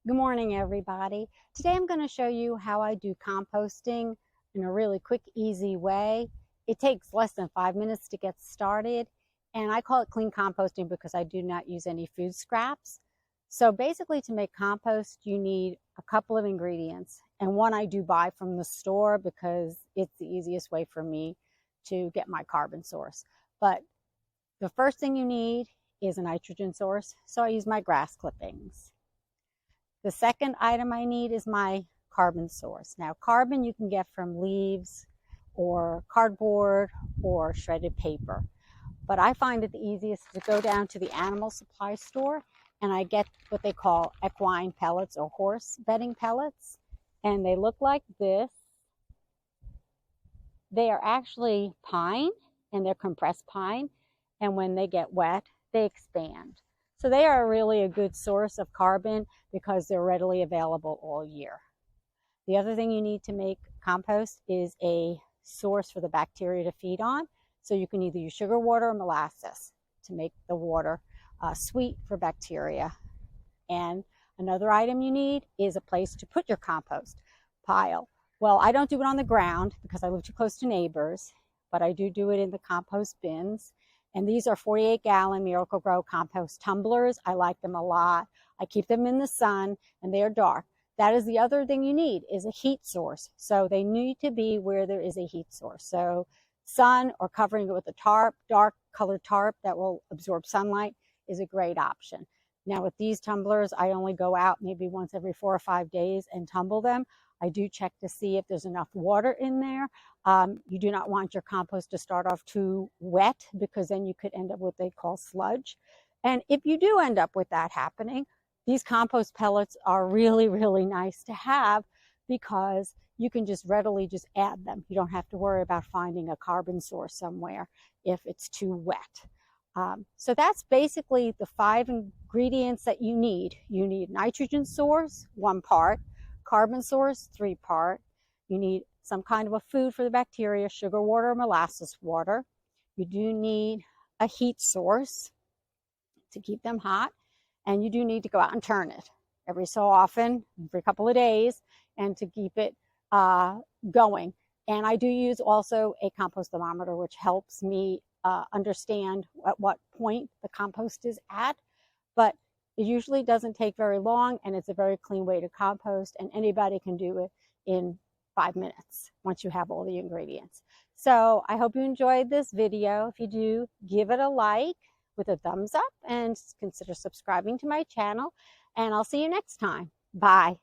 Good morning, everybody. Today I'm going to show you how I do composting in a really quick, easy way. It takes less than 5 minutes to get started, and I call it clean composting because I do not use any food scraps. So basically, to make compost, you need a couple of ingredients, and one I do buy from the store because it's the easiest way for me to get my carbon source. But the first thing you need is a nitrogen source, so I use my grass clippings. The second item I need is my carbon source. Now, carbon you can get from leaves or cardboard or shredded paper. But I find it the easiest to go down to the animal supply store and I get what they call equine pellets or horse bedding pellets. And they look like this. They are actually pine, and they're compressed pine. And when they get wet, they expand. So they are really a good source of carbon because they're readily available all year. The other thing you need to make compost is a source for the bacteria to feed on. So you can either use sugar water or molasses to make the water sweet for bacteria. And another item you need is a place to put your compost pile. Well, I don't do it on the ground because I live too close to neighbors, but I do it in the compost bins. And these are 48-gallon Miracle-Gro compost tumblers. I like them a lot. I keep them in the sun, and they're dark. That is the other thing you need, is a heat source. So they need to be where there is a heat source. So sun or covering it with a tarp, dark colored tarp that will absorb sunlight is a great option. Now with these tumblers, I only go out maybe once every 4 or 5 days and tumble them. I do check to see if there's enough water in there. You do not want your compost to start off too wet because then you could end up with what they call sludge. And if you do end up with that happening, these compost pellets are really, really nice to have because you can just readily just add them. You don't have to worry about finding a carbon source somewhere if it's too wet. So that's basically the 5 ingredients that you need. You need nitrogen source, 1 part, carbon source, 3 part. You need some kind of a food for the bacteria, sugar water or molasses water. You do need a heat source to keep them hot, and you do need to go out and turn it every so often, every couple of days, and to keep it going. And I do use also a compost thermometer, which helps me understand at what point the compost is at. But it usually doesn't take very long, and it's a very clean way to compost, and anybody can do it in 5 minutes once you have all the ingredients. So I hope you enjoyed this video. If you do, give it a like with a thumbs up and consider subscribing to my channel, and I'll see you next time. Bye.